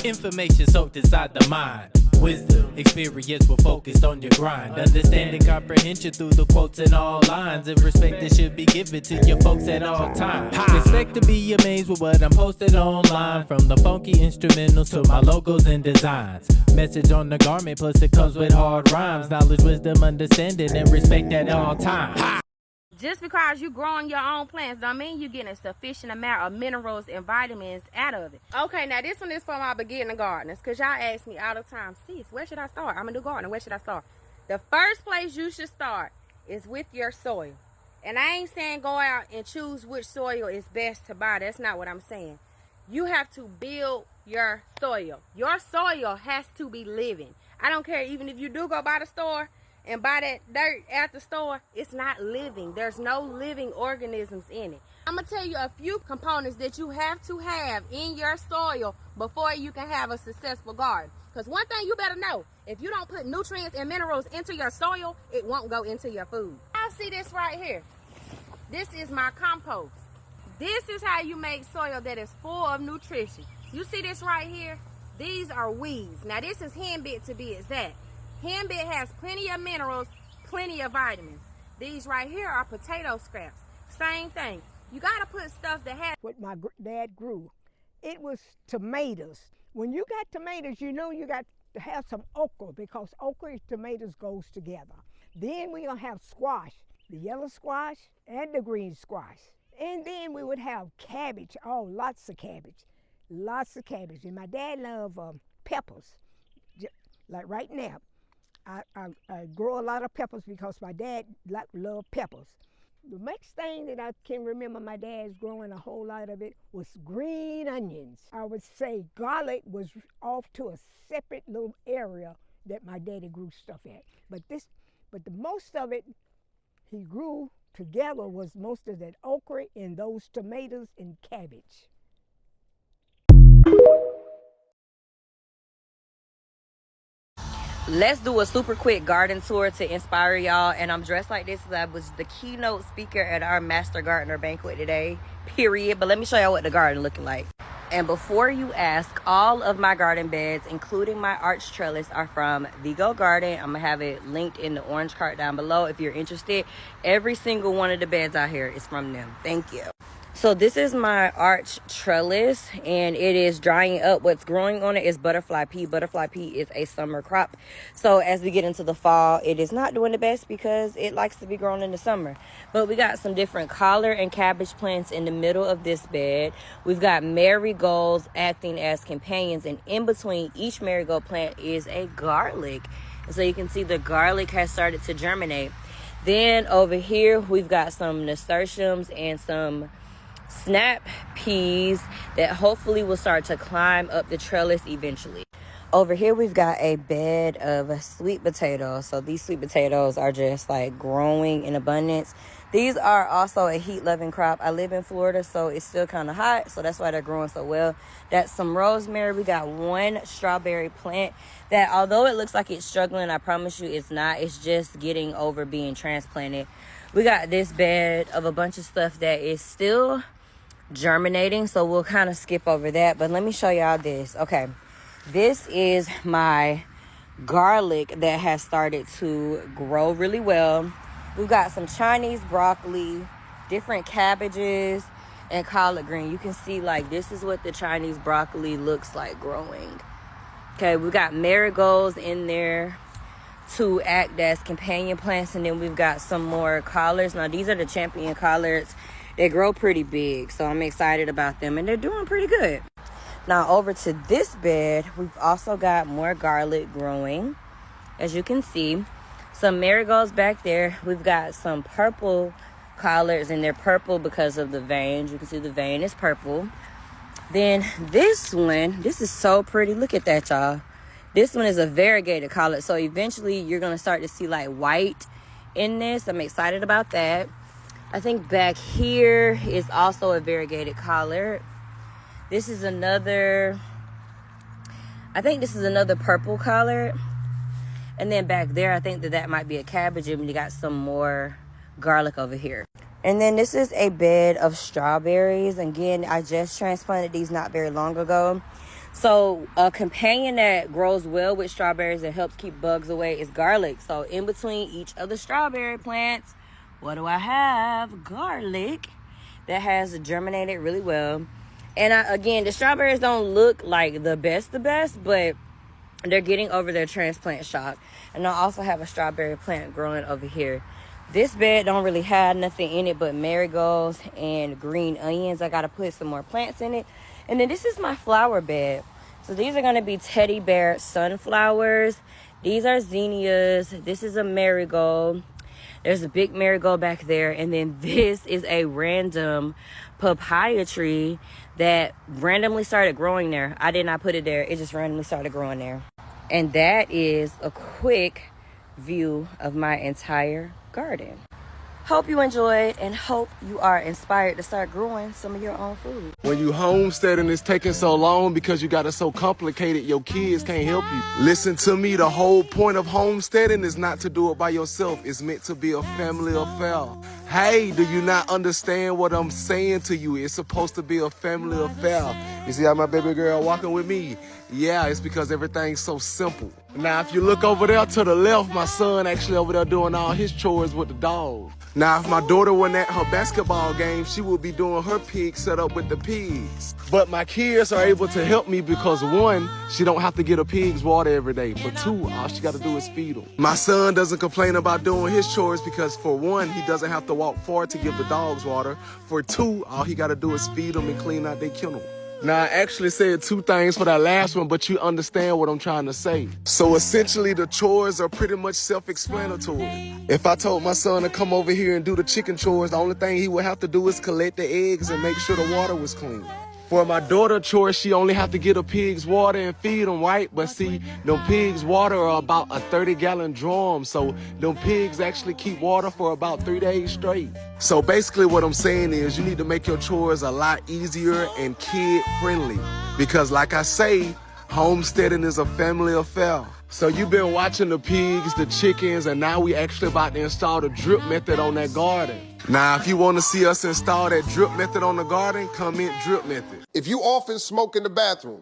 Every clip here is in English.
Information soaked inside the mind. Wisdom, experience, we're focused on your grind. Understanding comprehension through the quotes and all lines. And respect that should be given to your folks at all times. Expect to be amazed with what I'm posting online. From the funky instrumentals to my logos and designs. Message on the garment, plus it comes with hard rhymes. Knowledge, wisdom, understanding, and respect at all times. Just because you growing your own plants don't mean you getting a sufficient amount of minerals and vitamins out of it. Okay, now this one is for my beginner gardeners, because y'all ask me all the time, sis, where should I start? I'm a new gardener, where should I start? The first place you should start is with your soil. And I ain't saying go out and choose which soil is best to buy. That's not what I'm saying. You have to build your soil. Your soil has to be living. I don't care, even if you do go by the store and buy that dirt at the store, it's not living. There's no living organisms in it. I'm gonna tell you a few components that you have to have in your soil before you can have a successful garden. Because one thing you better know, if you don't put nutrients and minerals into your soil, it won't go into your food. I see this right here. This is my compost. This is how you make soil that is full of nutrition. You see this right here? These are weeds. Now this is henbit to be exact. Henbit has plenty of minerals, plenty of vitamins. These right here are potato scraps. Same thing. You gotta put stuff that has what my dad grew. It was tomatoes. When you got tomatoes, you know you got to have some okra, because okra and tomatoes goes together. Then we're gonna have squash, the yellow squash and the green squash. And then we would have cabbage, oh, lots of cabbage. Lots of cabbage. And my dad loved peppers, like right now. I grow a lot of peppers because my dad loved peppers. The next thing that I can remember my dad's growing a whole lot of it was green onions. I would say garlic was off to a separate little area that my daddy grew stuff at. But the most of it he grew together was most of that okra and those tomatoes and cabbage. Let's do a super quick garden tour to inspire y'all. And I'm dressed like this because I was the keynote speaker at our Master Gardener banquet today, period. But let me show y'all what the garden looking like. And before you ask, all of my garden beds, including my arch trellis, are from Vigo Garden. I'm gonna have it linked in the orange card down below if you're interested. Every single one of the beds out here is from them. Thank you. So this is my arch trellis, and it is drying up. What's growing on it is butterfly pea. Butterfly pea is a summer crop. So as we get into the fall, it is not doing the best because it likes to be grown in the summer. But we got some different collard and cabbage plants in the middle of this bed. We've got marigolds acting as companions, and in between each marigold plant is a garlic. And so you can see the garlic has started to germinate. Then over here, we've got some nasturtiums and some snap peas that hopefully will start to climb up the trellis eventually. Over here we've got a bed of sweet potatoes. So these sweet potatoes are just like growing in abundance. These are also a heat loving crop. I live in Florida, so it's still kind of hot, so that's why they're growing so well. That's some rosemary. We got one strawberry plant that, although it looks like it's struggling, I promise you it's not. It's just getting over being transplanted. We got this bed of a bunch of stuff that is still germinating, so we'll kind of skip over that. But let me show y'all this. Okay, this is my garlic that has started to grow really well. We've got some Chinese broccoli, different cabbages, and collard green. You can see, like, this is what the Chinese broccoli looks like growing. Okay, we got marigolds in there to act as companion plants, and then we've got some more collards. Now these are the champion collards. They grow pretty big, so I'm excited about them, and they're doing pretty good. Now over to this bed, we've also got more garlic growing, as you can see. Some marigolds back there. We've got some purple collards, and they're purple because of the veins. You can see the vein is purple. Then this one, this is so pretty. Look at that, y'all. This one is a variegated collard, so eventually you're going to start to see like white in this. I'm excited about that. I think back here is also a variegated collard. This is another, I think this is another purple collard. And then back there, I think that might be a cabbage, and we got some more garlic over here. And then this is a bed of strawberries. Again, I just transplanted these not very long ago. So a companion that grows well with strawberries and helps keep bugs away is garlic. So in between each of the strawberry plants, what do I have? Garlic that has germinated really well. And again, the strawberries don't look like the best, but they're getting over their transplant shock. And I also have a strawberry plant growing over here. This bed don't really have nothing in it but marigolds and green onions. I got to put some more plants in it. And then this is my flower bed. So these are going to be teddy bear sunflowers. These are zinnias. This is a marigold. There's a big marigold back there. And then this is a random papaya tree that randomly started growing there. I did not put it there. It just randomly started growing there. And that is a quick view of my entire garden. Hope you enjoyed and hope you are inspired to start growing some of your own food. When you homesteading, it's taking so long because you got it so complicated, your kids can't help you. Listen to me, the whole point of homesteading is not to do it by yourself. It's meant to be a family affair. Hey, do you not understand what I'm saying to you? It's supposed to be a family affair. You see how my baby girl walking with me? Yeah, it's because everything's so simple. Now, if you look over there to the left, my son actually over there doing all his chores with the dog. Now, if my daughter went at her basketball game, she would be doing her pig setup with the pigs. But my kids are able to help me because, one, she don't have to get her pigs water every day. But two, all she got to do is feed them. My son doesn't complain about doing his chores because, for one, he doesn't have to walk far to give the dogs water. For two, all he got to do is feed them and clean out their kennel. Now, I actually said two things for that last one, but you understand what I'm trying to say. So essentially, the chores are pretty much self-explanatory. If I told my son to come over here and do the chicken chores, the only thing he would have to do is collect the eggs and make sure the water was clean. For my daughter chores, she only have to get her pigs water and feed them, right? But see, them pigs water are about a 30-gallon drum, so them pigs actually keep water for about 3 days straight. So basically what I'm saying is you need to make your chores a lot easier and kid-friendly. Because like I say, homesteading is a family affair. So you've been watching the pigs, the chickens, and now we actually about to install the drip method on that garden. Now, if you want to see us install that drip method on the garden, comment drip method. If you often smoke in the bathroom,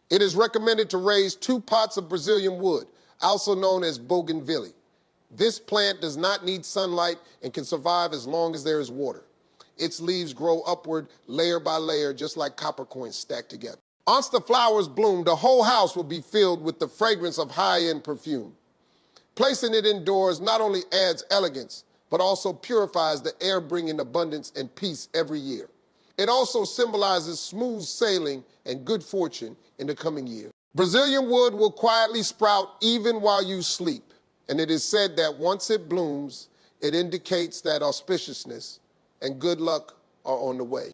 it is recommended to raise 2 pots of Brazilian wood, also known as bougainvillea. This plant does not need sunlight and can survive as long as there is water. Its leaves grow upward layer by layer, just like copper coins stacked together. Once the flowers bloom, the whole house will be filled with the fragrance of high-end perfume. Placing it indoors not only adds elegance, but also purifies the air, bringing abundance and peace every year. It also symbolizes smooth sailing and good fortune in the coming year. Brazilian wood will quietly sprout even while you sleep, and it is said that once it blooms, it indicates that auspiciousness and good luck are on the way.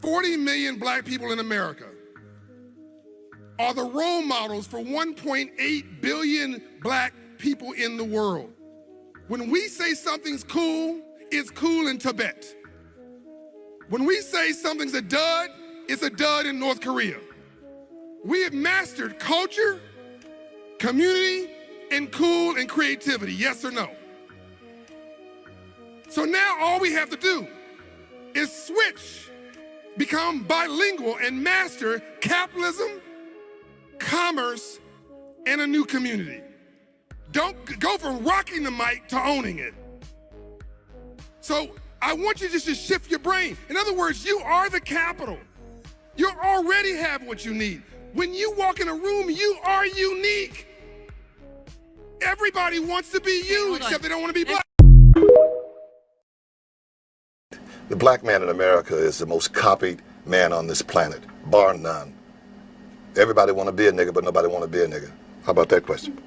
$40 million black people in America are the role models for 1.8 billion black people in the world. When we say something's cool, it's cool in Tibet. When we say something's a dud, it's a dud in North Korea. We have mastered culture, community, and cool and creativity, yes or no? So now all we have to do is switch, become bilingual, and master capitalism, commerce, and a new community. Don't go from rocking the mic to owning it. So I want you just to shift your brain. In other words, you are the capital. You already have what you need. When you walk in a room, you are unique. Everybody wants to be you, except they don't want to be black. The black man in America is the most copied man on this planet, bar none. Everybody want to be a nigga, but nobody want to be a nigga. How about that question?